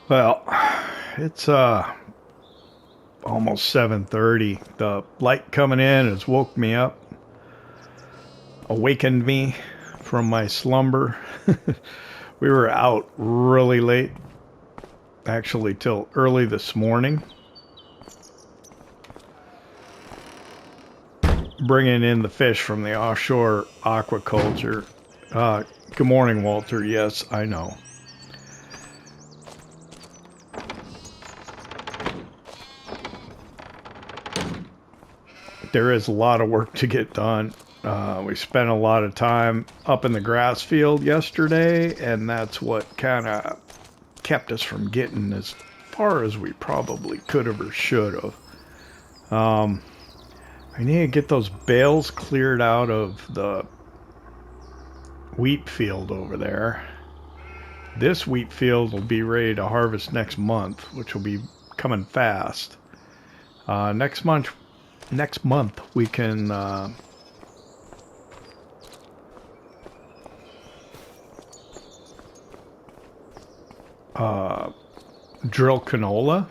Well, it's almost 7:30. The light coming in has woke me up, awakened me from my slumber. We were out really late, actually till early this morning, bringing in the fish from the offshore aquaculture. Good morning, Walter. Yes, I know. There is a lot of work to get done. We spent a lot of time up in the grass field yesterday, and that's what kind of kept us from getting as far as we probably could have or should have. I need to get those bales cleared out of the wheat field over there. This wheat field will be ready to harvest next month, which will be coming fast. Next month we can drill canola,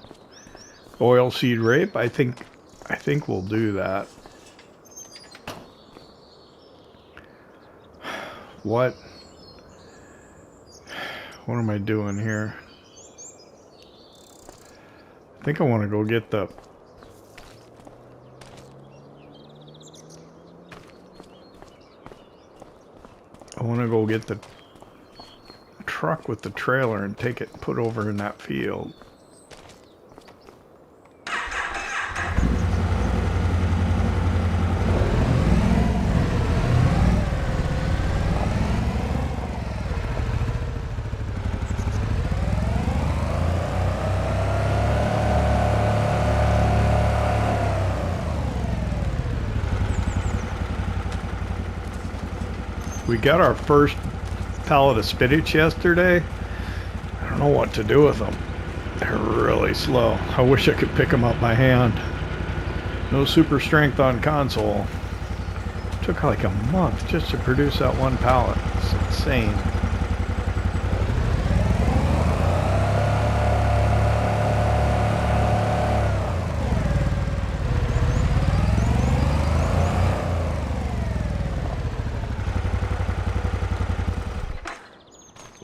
oilseed rape. I think we'll do that. What am I doing here? I think I want to go get the truck with the trailer and take it and put over in that field. We got our first pallet of spinach yesterday. I don't know what to do with them. They're really slow. I wish I could pick them up by hand. No super strength on console. It took like a month just to produce that one pallet. It's insane.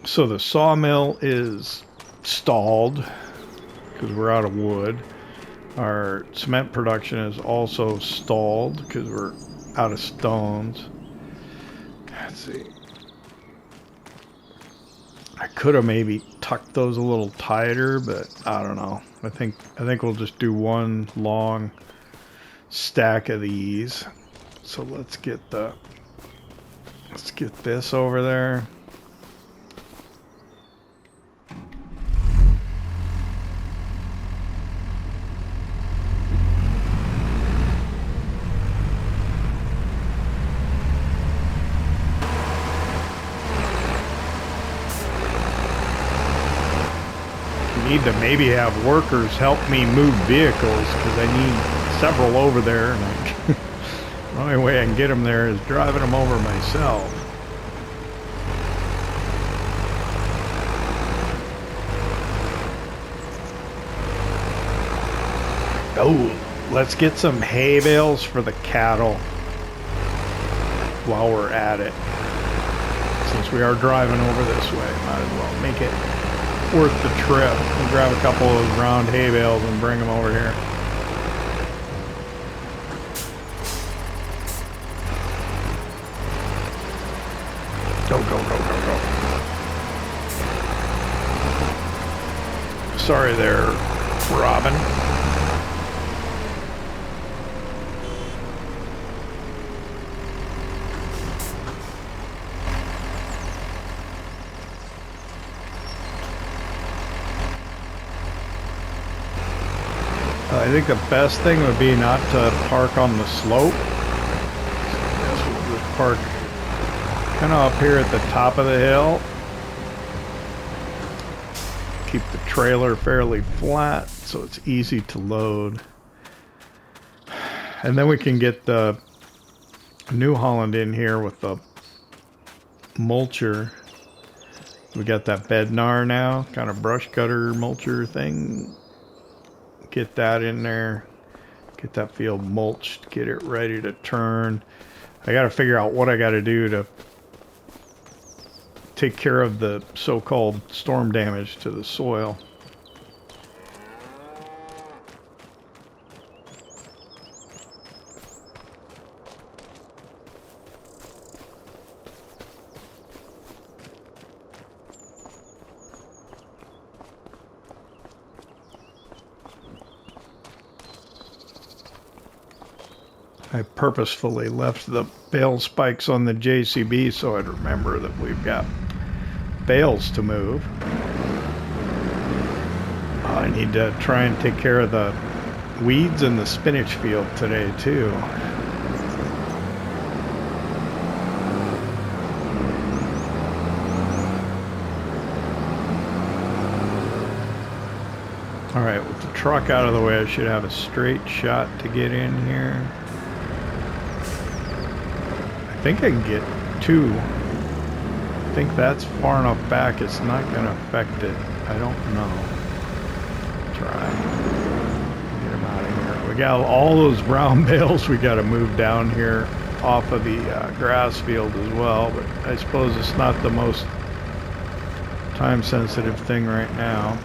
So the sawmill is stalled because we're out of wood. Our cement production is also stalled because we're out of stones. Let's see. I could have maybe tucked those a little tighter, but I don't know. I think we'll just do one long stack of these. So let's get this over there. Need to maybe have workers help me move vehicles because I need several over there, and the only way I can get them there is driving them over myself. Oh, let's get some hay bales for the cattle while we're at it. Since we are driving over this way, might as well make it worth the trip. We'll grab a couple of those round hay bales and bring them over here. Go, go, go, go, go. Sorry there, Robin. I think the best thing would be not to park on the slope. I guess we'll just park kind of up here at the top of the hill. Keep the trailer fairly flat so it's easy to load. And then we can get the New Holland in here with the mulcher. We got that bednar now, kind of brush cutter mulcher thing. Get that in there. Get that field mulched. Get it ready to turn. I got to figure out what I got to do to take care of the so-called storm damage to the soil. I purposefully left the bale spikes on the JCB so I'd remember that we've got bales to move. I need to try and take care of the weeds in the spinach field today too. Alright, with the truck out of the way, I should have a straight shot to get in here. I think I can get two. I think that's far enough back it's not going to affect it. I don't know. Try. Get them out of here. We got all those brown bales we got to move down here off of the grass field as well, but I suppose it's not the most time sensitive thing right now.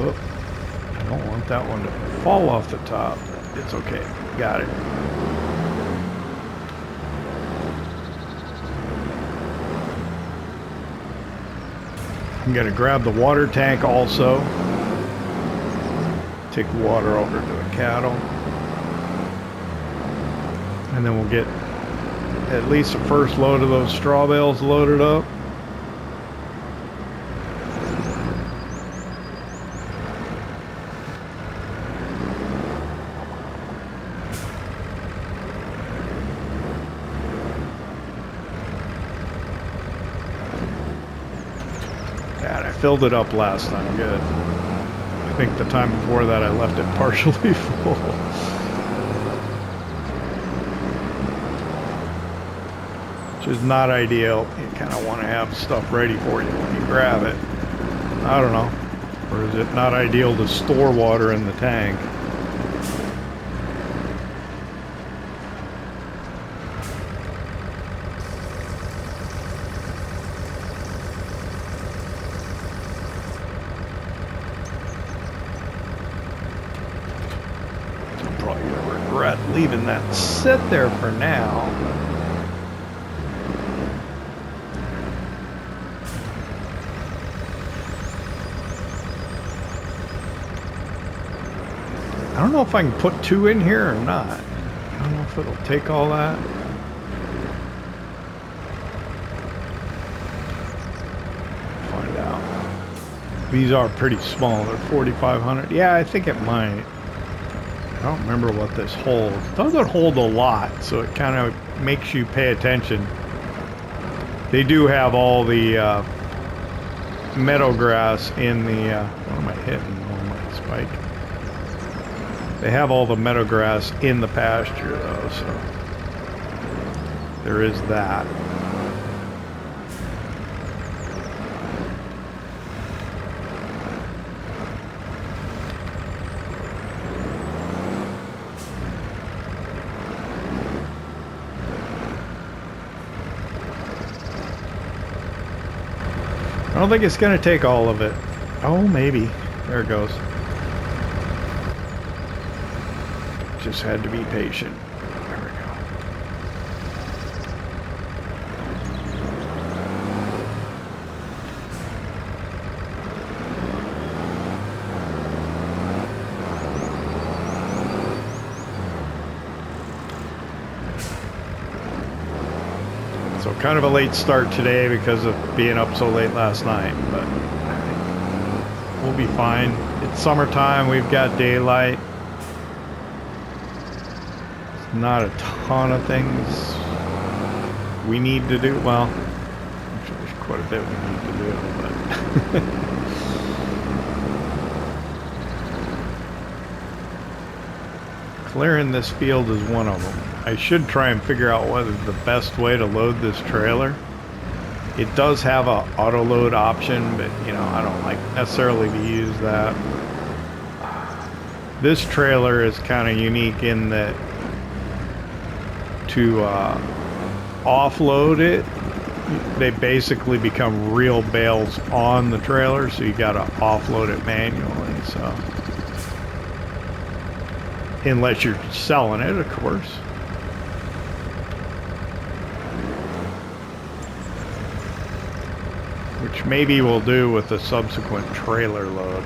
Oh, I don't want that one to fall off the top. It's okay. Got it. I'm going to grab the water tank also. Take water over to the cattle. And then we'll get at least the first load of those straw bales loaded up. Filled it up last time, good. I think the time before that I left it partially full. Which is not ideal. You kind of want to have stuff ready for you when you grab it. I don't know. Or is it not ideal to store water in the tank? Leaving that sit there for now. I don't know if I can put two in here or not. I don't know if it'll take all that. Find out. These are pretty small. They're 4,500. Yeah, I think it might. I don't remember what this holds. It doesn't hold a lot, so it kind of makes you pay attention. They do have all the meadow grass in the... what am I hitting on my spike? They have all the meadow grass in the pasture, though, so... there is that. I don't think it's going to take all of it. Oh, maybe. There it goes. Just had to be patient. There we go. So kind of a late start today because of being up so late last night, but we'll be fine. It's summertime, we've got daylight. Not a ton of things we need to do. Well, actually, quite a bit we need to do, but clearing this field is one of them. I should try and figure out what is the best way to load this trailer. It does have a auto load option, but you know, I don't like necessarily to use that. This trailer is kind of unique in that to offload it, they basically become real bales on the trailer, so you got to offload it manually. So unless you're selling it, of course. Which maybe we'll do with the subsequent trailer load.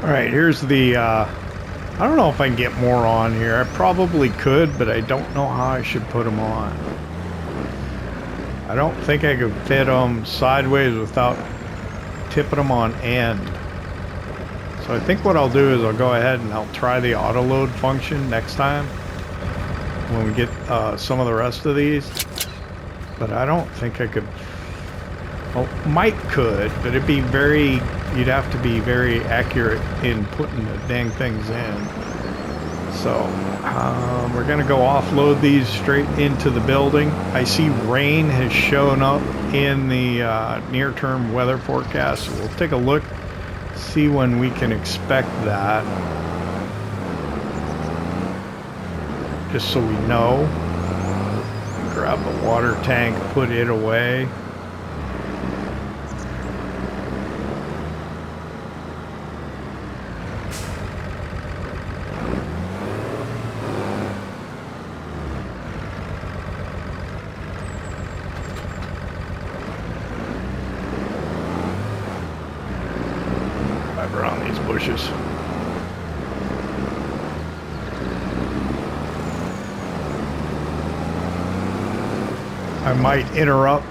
Alright, here's the, I don't know if I can get more on here. I probably could, but I don't know how I should put them on. I don't think I could fit them sideways without tipping them on end. So I think what I'll do is I'll go ahead and I'll try the auto load function next time when we get some of the rest of these. But I don't think I could. Well, might could, but it'd be very, you'd have to be very accurate in putting the dang things in. So we're gonna go offload these straight into the building. I see rain has shown up in the near-term weather forecast. So we'll take a look, see when we can expect that, just so we know. Grab the water tank, put it away. Around these bushes. I might interrupt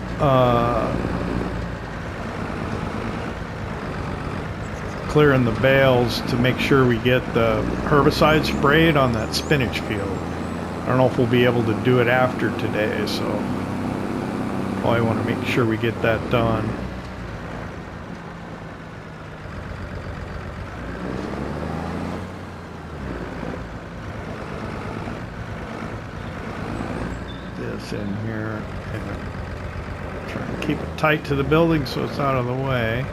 clearing the bales to make sure we get the herbicide sprayed on that spinach field. I don't know if we'll be able to do it after today, so probably want to make sure we get that done. In here and try and keep it tight to the building so it's out of the way,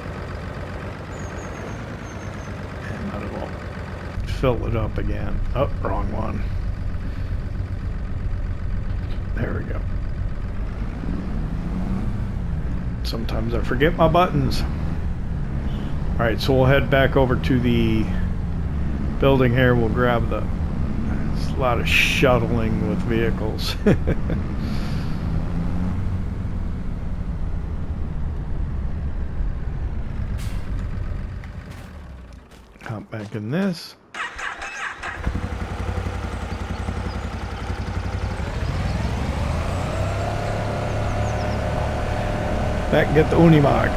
and that will fill it up again. Oh, wrong one. There we go. Sometimes I forget my buttons. Alright, so we'll head back over to the building here. We'll grab the, it's a lot of shuttling with vehicles. Hop back in this. Back and get the Unimog.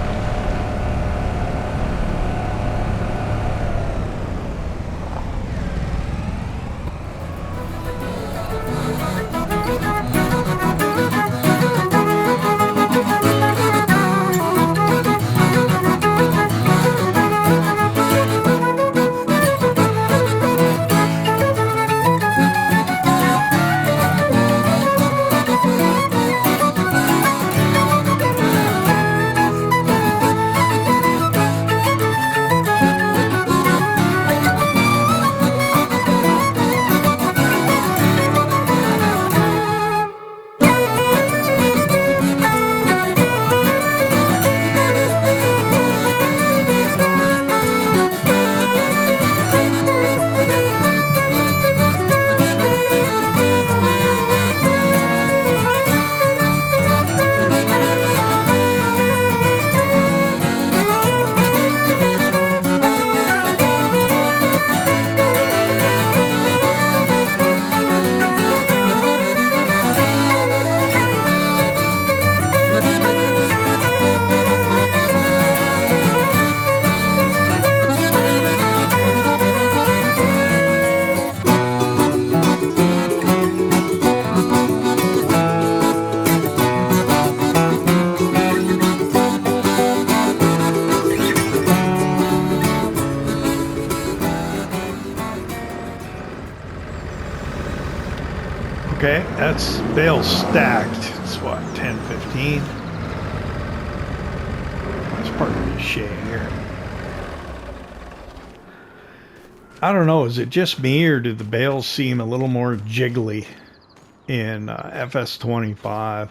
Okay, that's bales stacked. It's what, 10, 15? That's part of the shade here. I don't know, is it just me or did the bales seem a little more jiggly in FS25?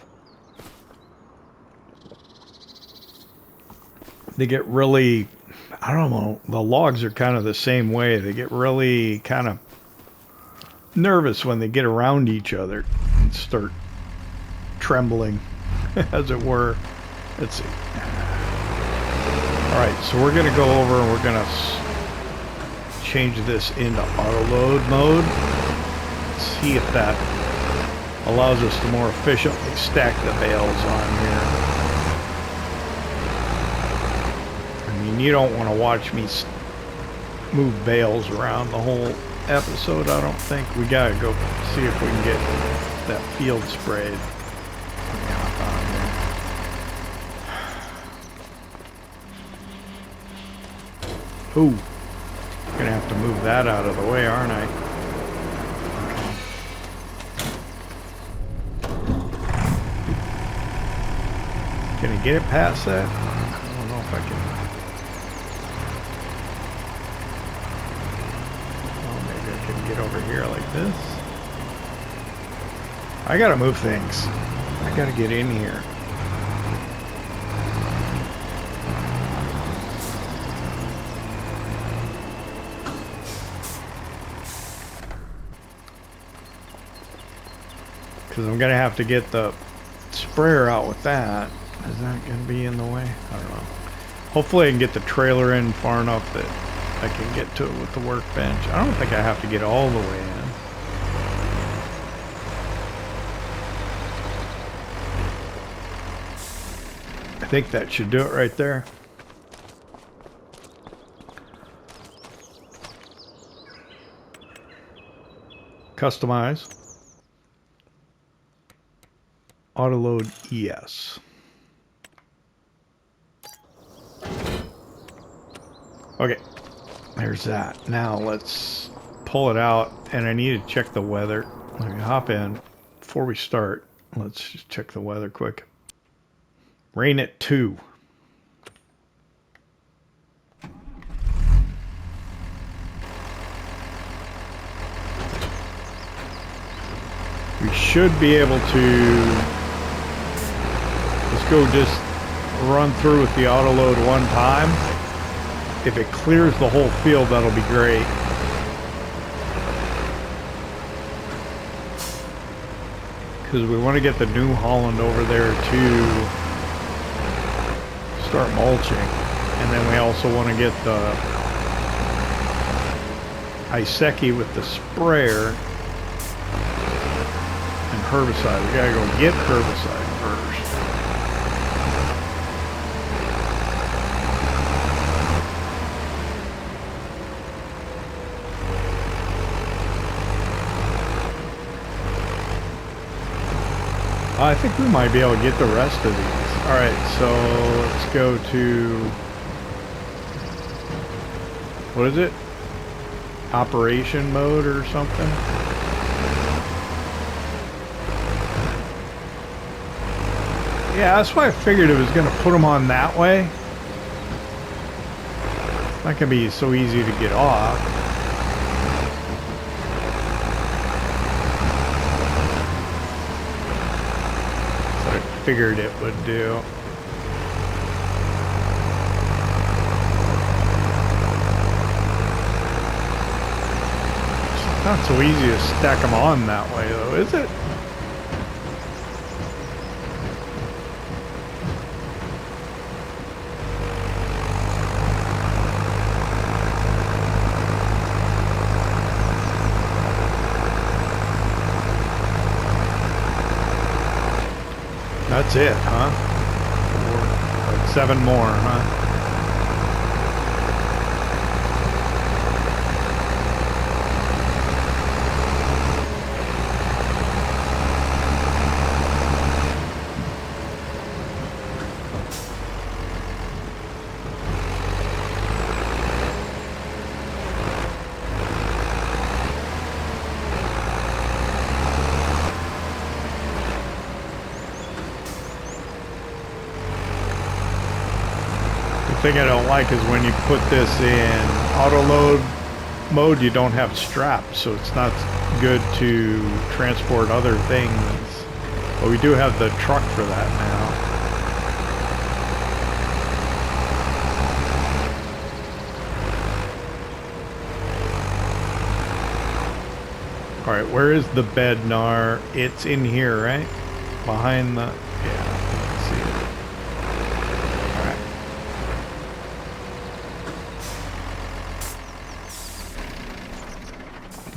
They get really, I don't know, the logs are kind of the same way. They get really kind of nervous when they get around each other and start trembling, as it were. Let's see. All right, so we're going to go over and we're going to change this into auto load mode. Let's see if that allows us to more efficiently stack the bales on here. I mean, you don't want to watch me move bales around the whole episode, I don't think. We gotta go see if we can get that field sprayed. Ooh, gonna have to move that out of the way, aren't I? Can I get it past that? I don't know if I can. Get over here like this. I gotta move things. I gotta get in here. Because I'm gonna have to get the sprayer out with that. Is that gonna be in the way? I don't know. Hopefully I can get the trailer in far enough that I can get to it with the workbench. I don't think I have to get all the way in. I think that should do it right there. Customize. Auto load ES. Okay. There's that. Now let's pull it out, and I need to check the weather. Let me hop in. Before we start, let's just check the weather quick. Rain at 2. We should be able to, let's go just run through with the auto load one time. If it clears the whole field, that'll be great. Because we want to get the New Holland over there to start mulching. And then we also want to get the Iseki with the sprayer and herbicide. We gotta go get herbicide first. I think we might be able to get the rest of these. Alright, so let's go to... what is it? Operation mode or something? Yeah, that's why I figured it was going to put them on that way. It's not going to be so easy to get off. So I figured it would do. It's not so easy to stack them on that way though, is it? That's it, huh? Like 7 more, huh? The thing I don't like is when you put this in auto load mode, you don't have straps, so it's not good to transport other things. But we do have the truck for that now. Alright, where is the bed, Nar? It's in here, right? Behind the... yeah.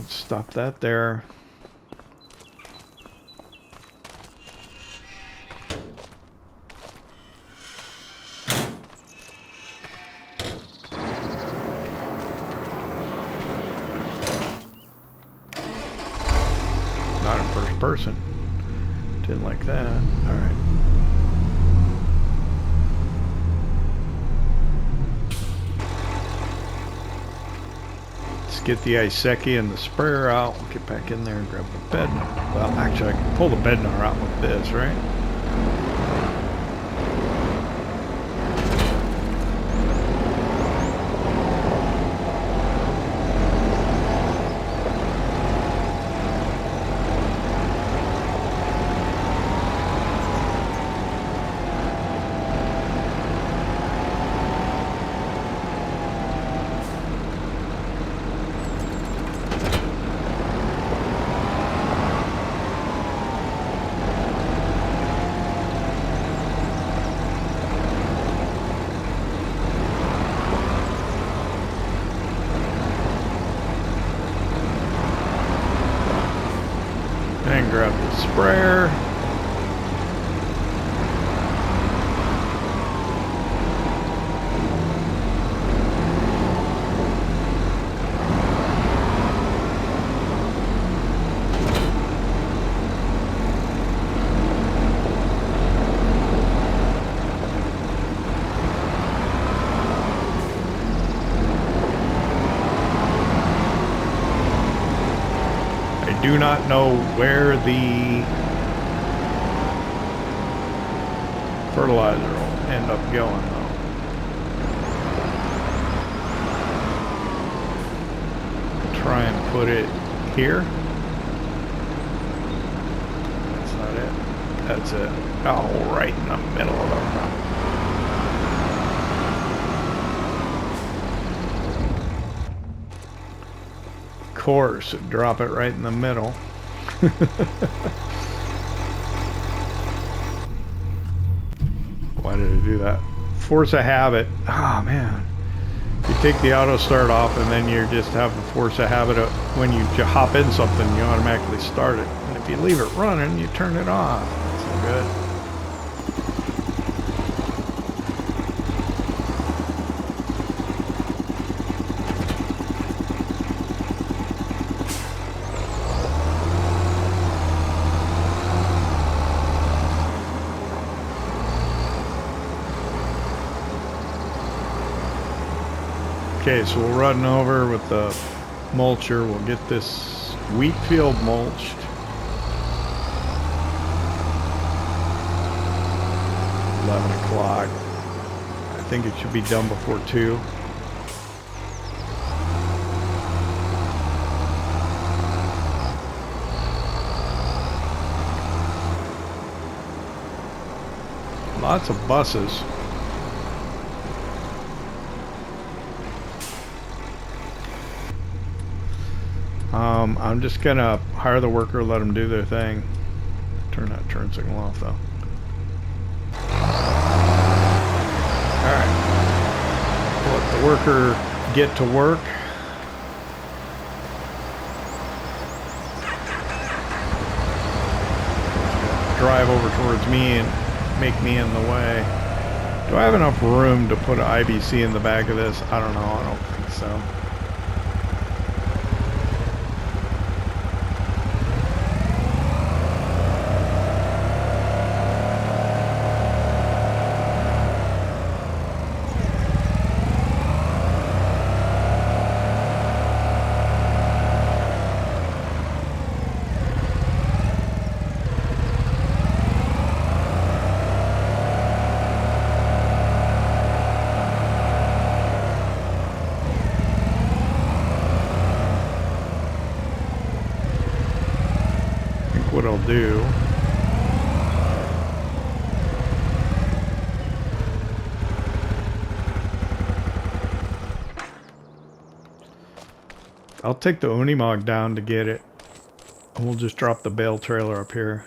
Stop that there. Not in first person. Didn't like that. All right. Get the Iseki and the sprayer out. We'll get back in there and grab the bed. Well, actually, I can pull the bed nar out with this, right? And grab the sprayer. Do not know where the fertilizer will end up going though. Try and put it here. That's not it. That's it. Oh, right in the middle of the course, drop it right in the middle. Why did it do that? Force a habit. Oh man. You take the auto start off and then you just have the force a habit of when you hop in something, you automatically start it. And if you leave it running, you turn it off. That's so good. Okay, so we'll run over with the mulcher. We'll get this wheat field mulched. $11 o'clock. I think it should be done before 2. Lots of buses. I'm just gonna hire the worker, let them do their thing. Turn that turn signal off though. Alright. Let the worker get to work. Drive over towards me and make me in the way. Do I have enough room to put an IBC in the back of this? I don't know. I don't think so. What I'll do, I'll take the Unimog down to get it, and we'll just drop the bale trailer up here.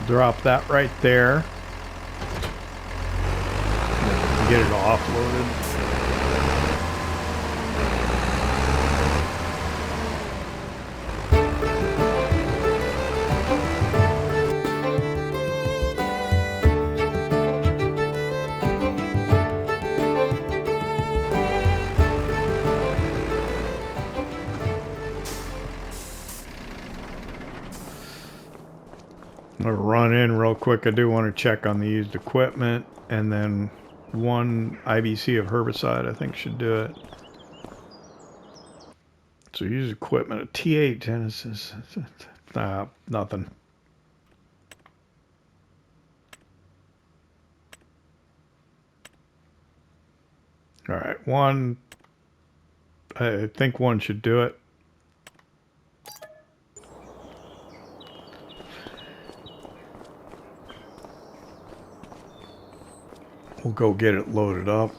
Drop that right there. Get it offloaded. I'm gonna run in real quick. I do want to check on the used equipment, and then 1 IBC of herbicide I think should do it. So used equipment, a T8 Genesis, nothing. All right, 1, I think 1 should do it. We'll go get it loaded up.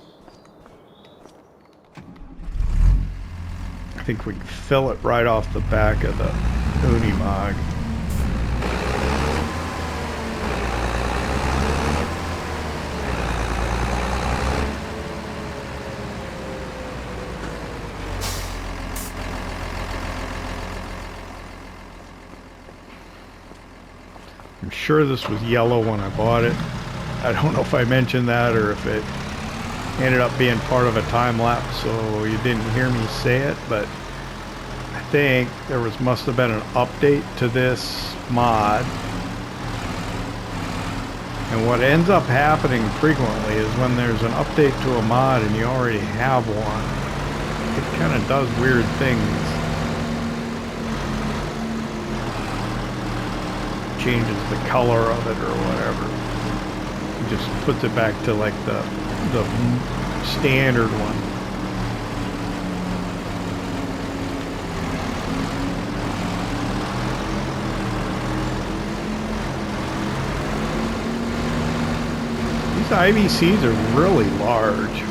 I think we can fill it right off the back of the Unimog. I'm sure this was yellow when I bought it. I don't know if I mentioned that or if it ended up being part of a time lapse, so you didn't hear me say it, but I think there must have been an update to this mod. And what ends up happening frequently is when there's an update to a mod and you already have one, it kind of does weird things. Changes the color of it or whatever. Just puts it back to like the standard one. These IBCs are really large.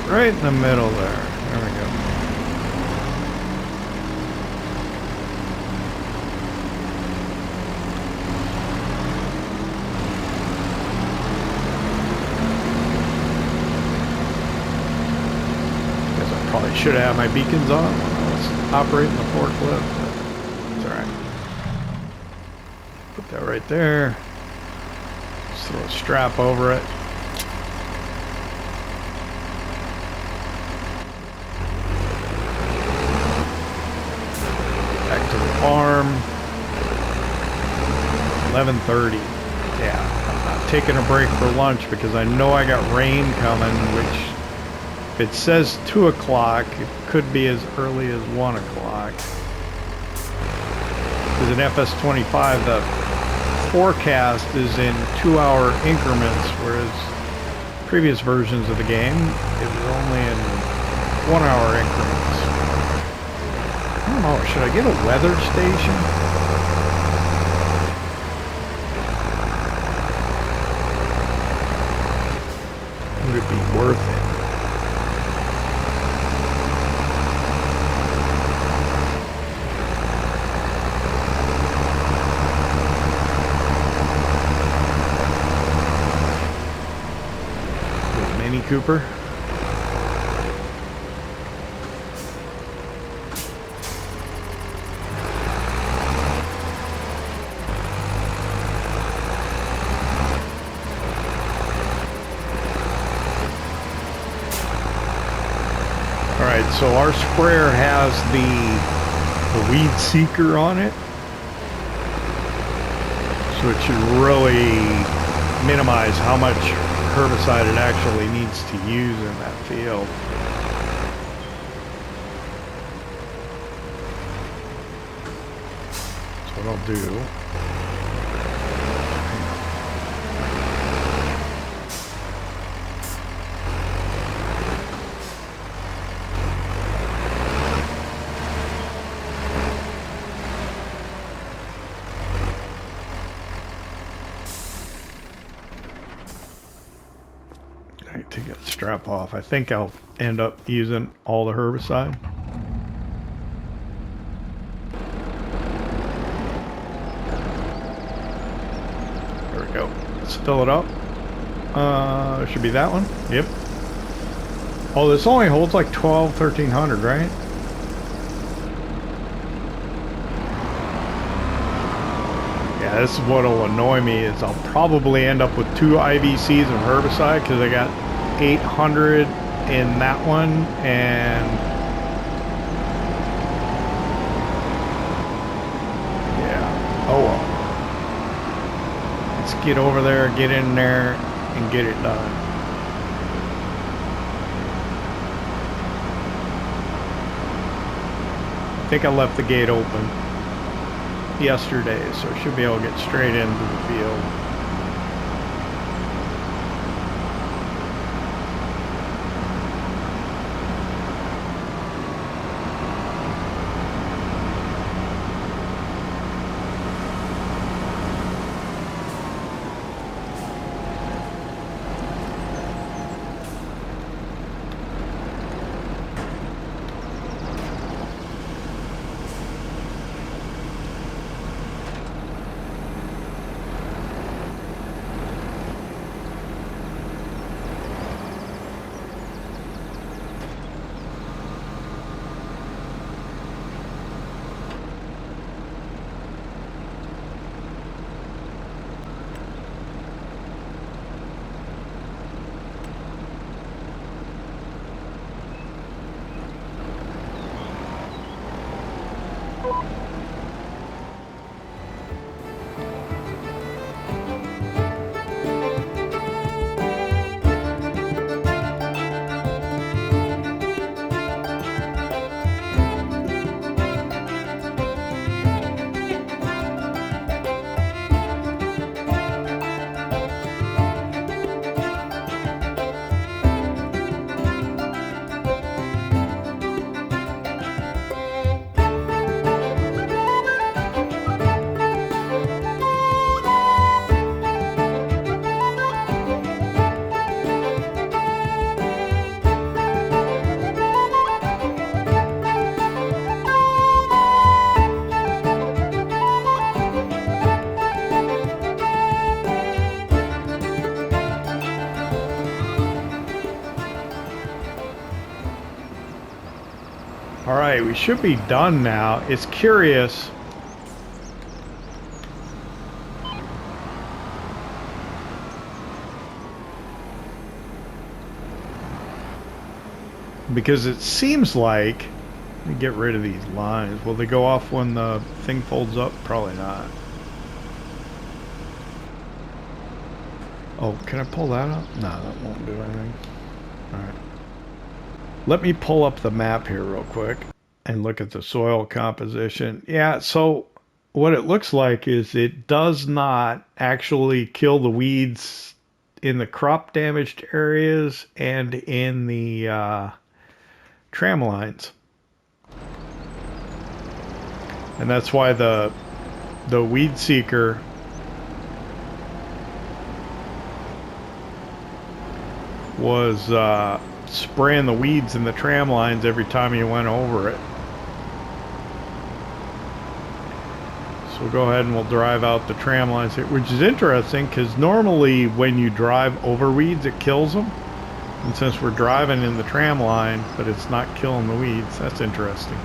Right in the middle there. There we go. Probably should have my beacons on. I was operating the forklift, but it's alright. Put that right there. Just throw a strap over it. Back to the farm. 11:30. Yeah, I'm not taking a break for lunch because I know I got rain coming, which if it says 2 o'clock, it could be as early as 1 o'clock. Because in FS25, the forecast is in 2-hour increments, whereas previous versions of the game, it was only in 1-hour increments. I don't know, should I get a weather station? Would it be worth it? Mini Cooper. So our sprayer has the Weedseeker on it, so it should really minimize how much herbicide it actually needs to use in that field. So what I'll do, take that strap off. I think I'll end up using all the herbicide. There we go. Let's fill it up. Should be that one. Yep. Oh, this only holds like 1300, right? Yeah, this is what'll annoy me is I'll probably end up with 2 IVCs of herbicide because I got 800 in that one, and yeah, oh well. Let's get over there, get in there, and get it done. I think I left the gate open yesterday, so I should be able to get straight into the field. All right, we should be done now. It's curious. Because it seems like, let me get rid of these lines. Will they go off when the thing folds up? Probably not. Oh, can I pull that up? No, that won't do anything. All right. Let me pull up the map here real quick and look at the soil composition. Yeah, so what it looks like is it does not actually kill the weeds in the crop damaged areas and in the tram lines. And that's why the Weedseeker was spraying the weeds in the tram lines every time you went over it. So we'll go ahead and we'll drive out the tram lines here, which is interesting because normally when you drive over weeds it kills them. And since we're driving in the tram line, but it's not killing the weeds, that's interesting.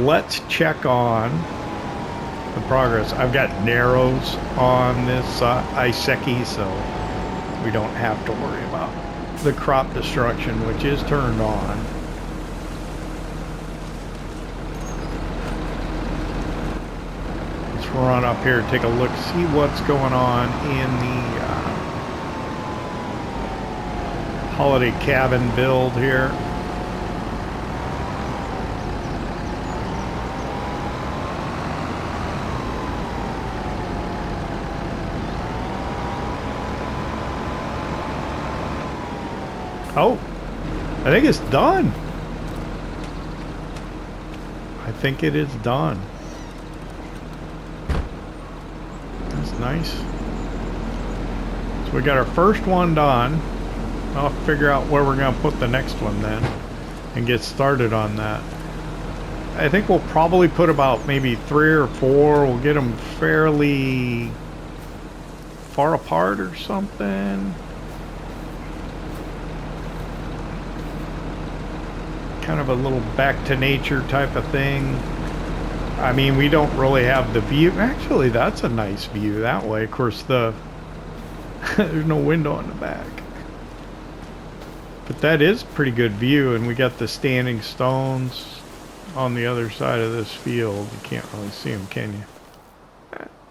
Let's check on the progress. I've got narrows on this Iseki, so we don't have to worry about the crop destruction, which is turned on. Let's run up here, take a look, see what's going on in the holiday cabin build here. Oh, I think it's done. I think it is done. That's nice. So we got our first one done. I'll figure out where we're going to put the next one then and get started on that. I think we'll probably put about maybe 3 or 4. We'll get them fairly far apart or something. Kind of a little back to nature type of thing. I mean, we don't really have the view. Actually, that's a nice view that way. Of course, there's no window in the back. But that is a pretty good view, and we got the standing stones on the other side of this field. You can't really see them, can you?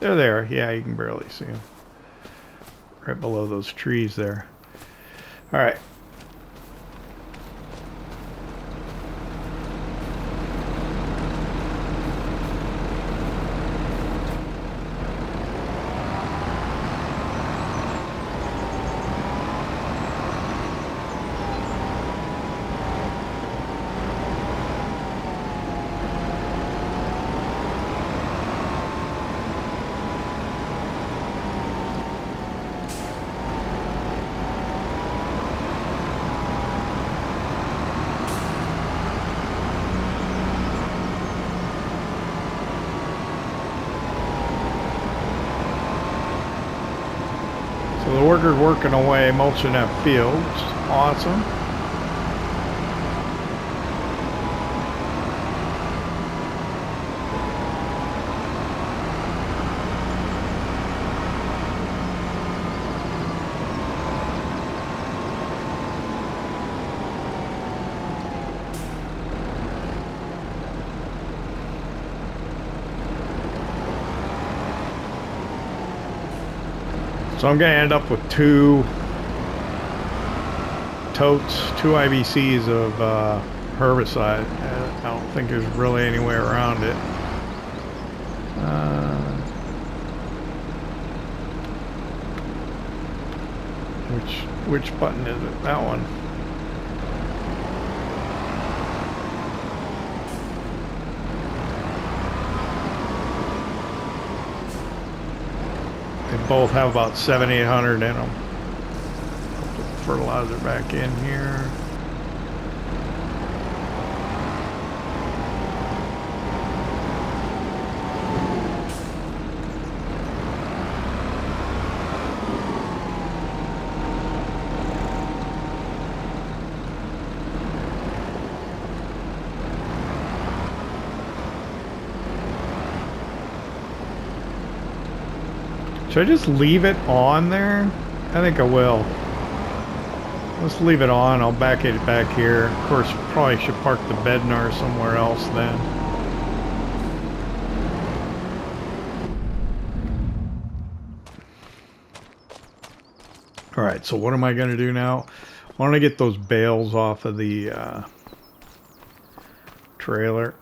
They're there. Yeah, you can barely see them. Right below those trees there. All right. So the worker's working away, mulching that field, which is awesome. So I'm going to end up with 2 totes, 2 IBCs of herbicide. I don't think there's really any way around it. Which button is it? That one. They both have about 700-800 in them. Put the fertilizer back in here. Should I just leave it on there? I think I will. Let's leave it on. I'll back it back here. Of course, probably should park the Bednar somewhere else then. Alright, so what am I going to do now? I want to get those bales off of the trailer.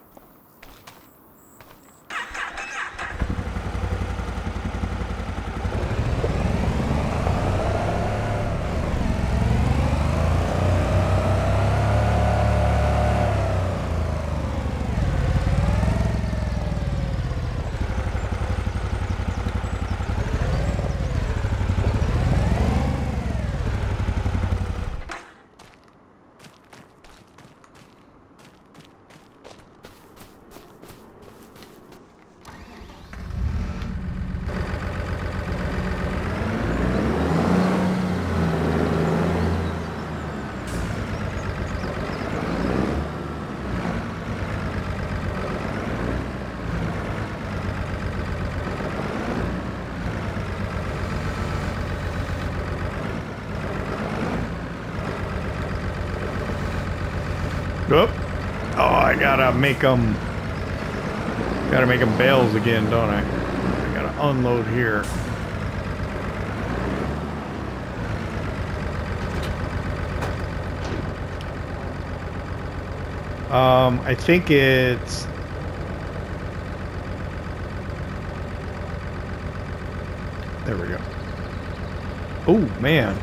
Oh, I gotta make them bales again, don't I? I gotta unload here. I think it's there we go. Oh man.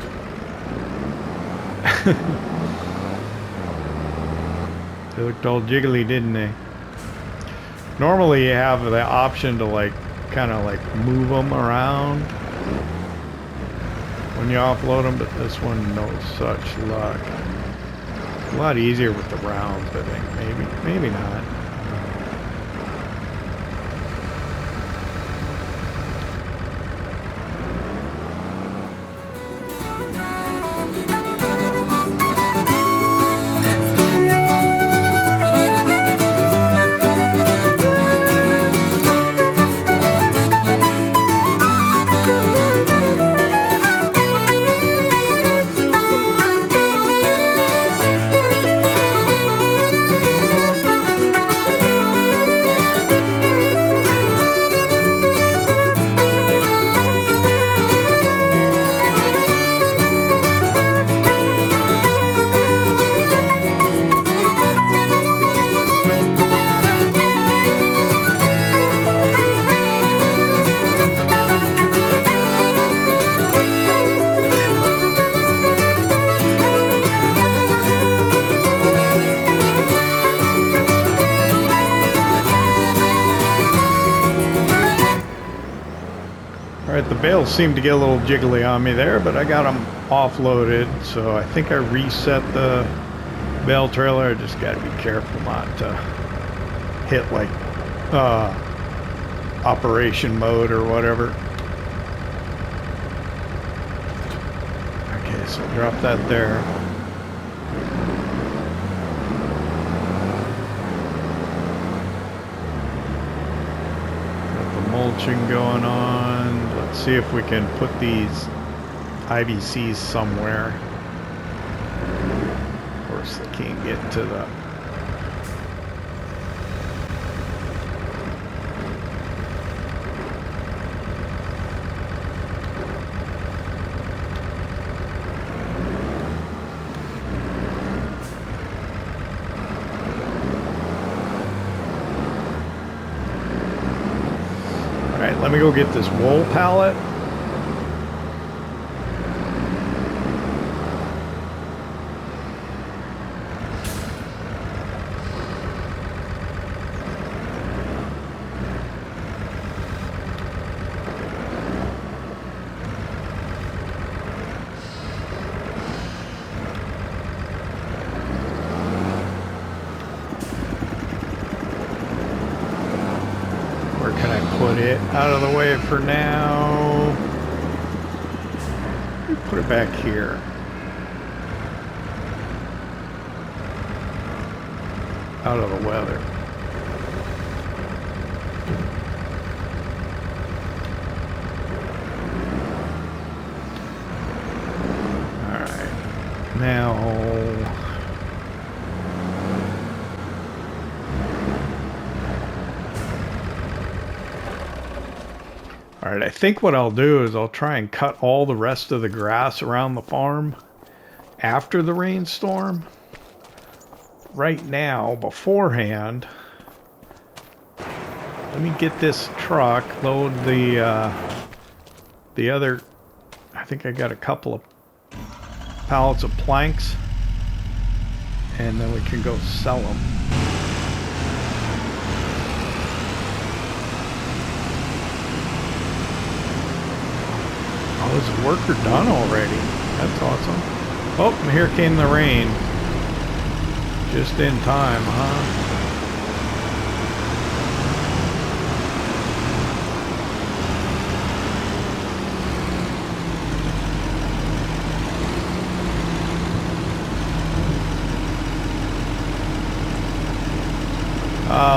They looked all jiggly, didn't they? Normally you have the option to like kind of like move them around when you offload them, but this one, no such luck. A lot easier with the rounds, I think. Maybe not. Bales seemed to get a little jiggly on me there, but I got them offloaded, so I think I reset the bale trailer. I just got to be careful not to hit like operation mode or whatever. Okay, so drop that there. Got the mulching going on. Let's see if we can put these IBCs somewhere. Of course, they can't get to the... Alright, let me go get this wool pallet. Out of the way for now. Put it back here. Out of the weather. Alright, I think what I'll do is I'll try and cut all the rest of the grass around the farm after the rainstorm. Right now, beforehand, let me get this truck, load the other, I think I got a couple of pallets of planks, and then we can go sell them. Oh, is the worker done already? That's awesome. Oh, and here came the rain. Just in time, huh?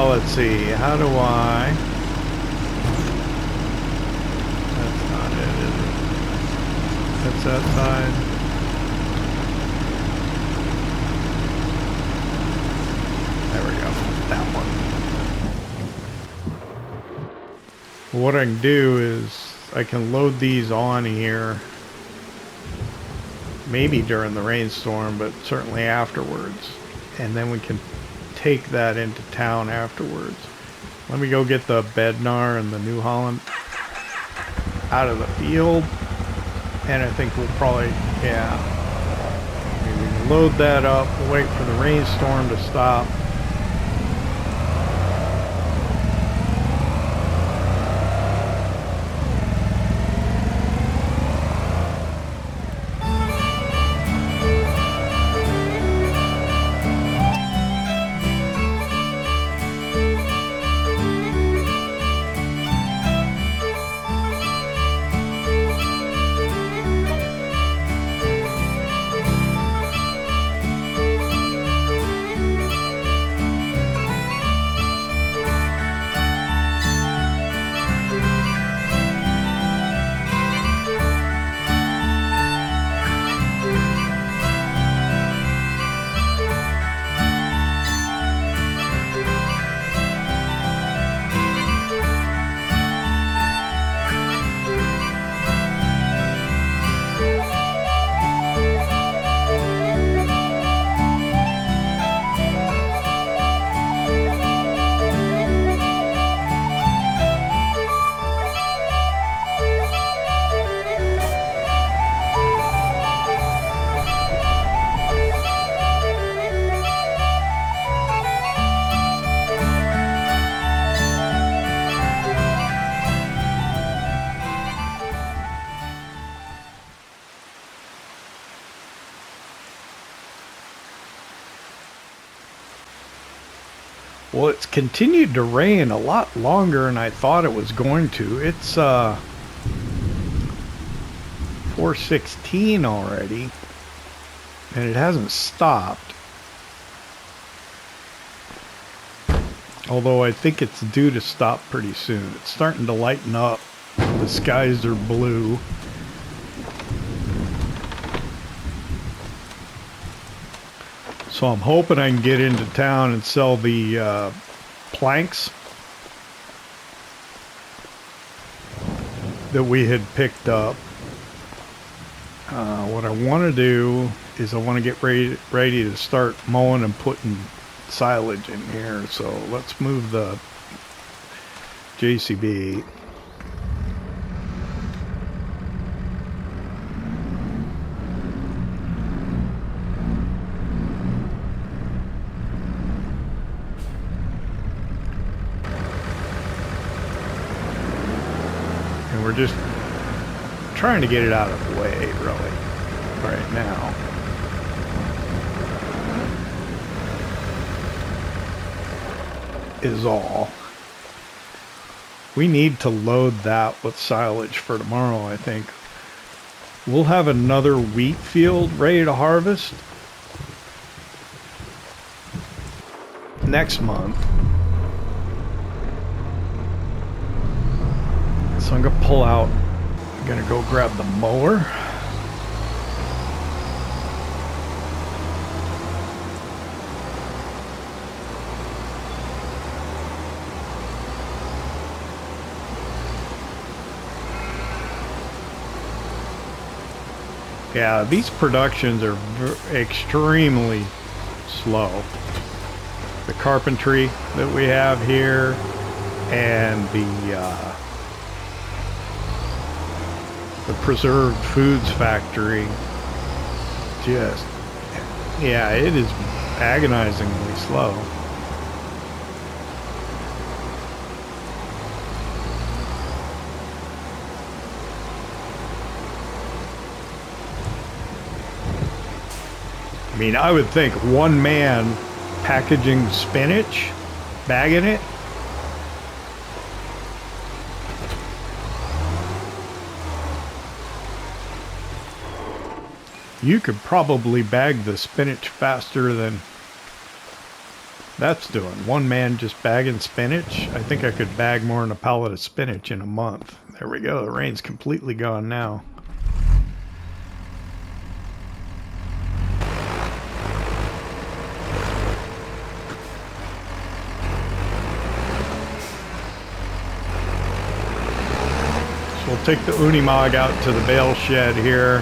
Let's see. How do I... That's not it, is it? That's that side. There we go. That one. What I can do is I can load these on here. Maybe during the rainstorm, but certainly afterwards. And then we can take that into town afterwards. Let me go get the Bednar and the New Holland out of the field. And I think we'll probably, yeah. Maybe we can load that up. We'll wait for the rainstorm to stop. Well, it's continued to rain a lot longer than I thought it was going to. It's 4:16 already, and it hasn't stopped. Although I think it's due to stop pretty soon. It's starting to lighten up. The skies are blue. So I'm hoping I can get into town and sell the planks that we had picked up. What I want to do is I want to get ready to start mowing and putting silage in here. So let's move the JCB. We're just trying to get it out of the way, really, right now. Is all. We need to load that with silage for tomorrow, I think. We'll have another wheat field ready to harvest next month. So I'm gonna pull out, I'm gonna go grab the mower. Yeah, these productions are extremely slow. The carpentry that we have here and the preserved foods factory, just, yeah, it is agonizingly slow. I mean, I would think one man packaging spinach, bagging it. You could probably bag the spinach faster than that's doing. One man just bagging spinach. I think I could bag more than a pallet of spinach in a month. There we go. The rain's completely gone now. So we'll take the Unimog out to the bale shed here.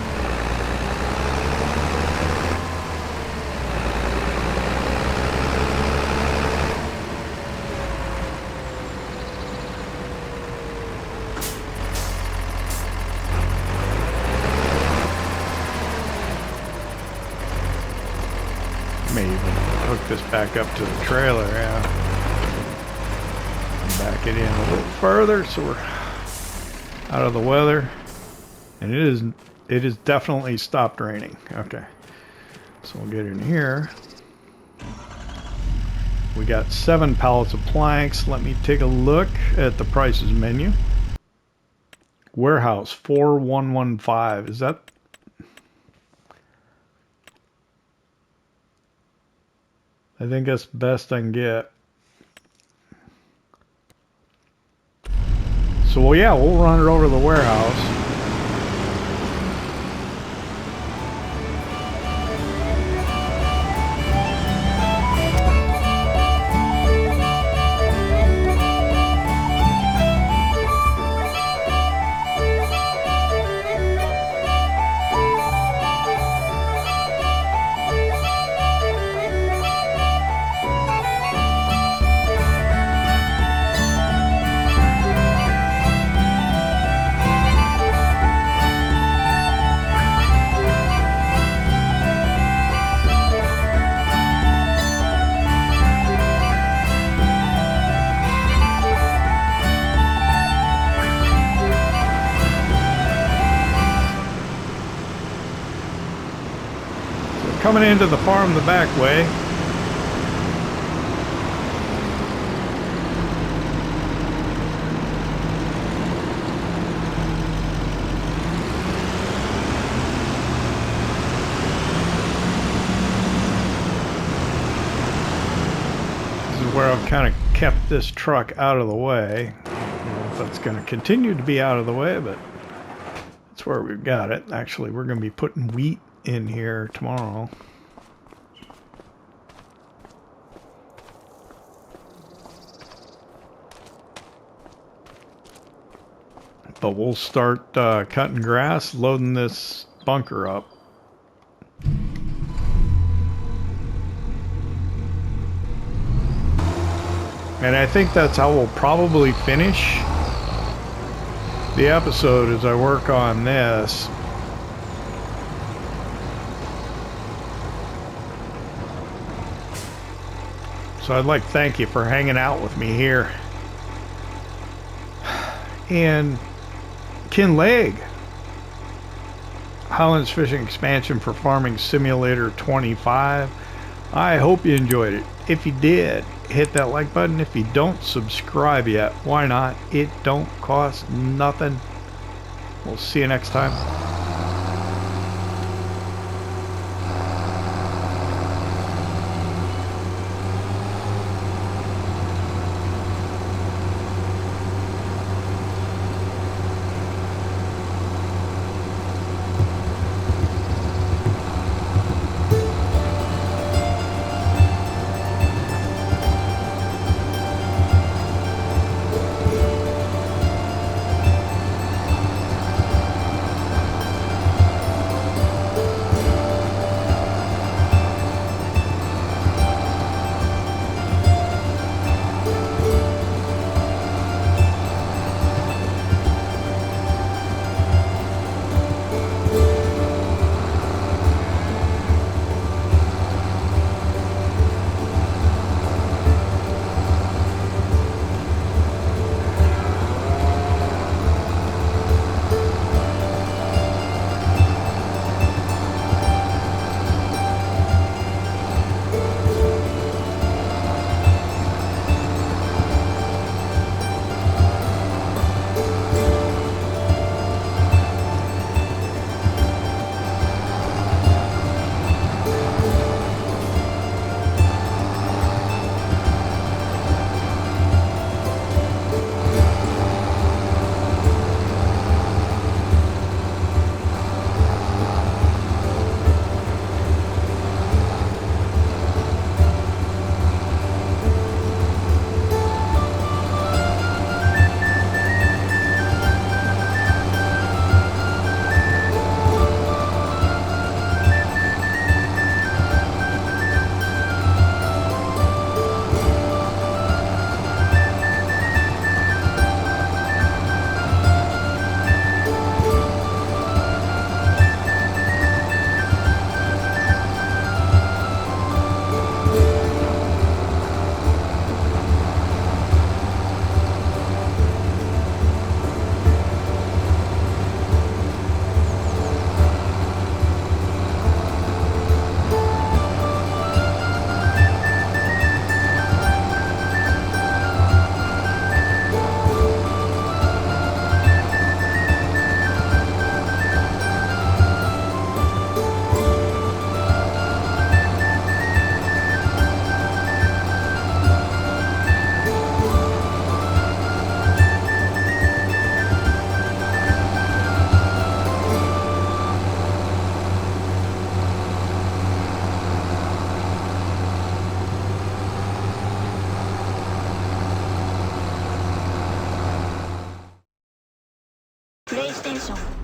May even hook this back up to the trailer, yeah. Back it in a little further so we're out of the weather. And it is definitely stopped raining. Okay. So we'll get in here. We got 7 pallets of planks. Let me take a look at the prices menu. Warehouse 4115. Is that? I think that's the best I can get. So, well, yeah, we'll run it over to the warehouse. Coming into the farm the back way. This is where I've kind of kept this truck out of the way. I don't know if that's going to continue to be out of the way, but that's where we've got it. Actually, we're going to be putting wheat in here tomorrow. But we'll start cutting grass, loading this bunker up. And I think that's how we'll probably finish the episode as I work on this. So I'd like to thank you for hanging out with me here. And Kinlaig, Highlands Fishing Expansion for Farming Simulator 25. I hope you enjoyed it. If you did, hit that like button. If you don't subscribe yet, why not? It don't cost nothing. We'll see you next time. PlayStation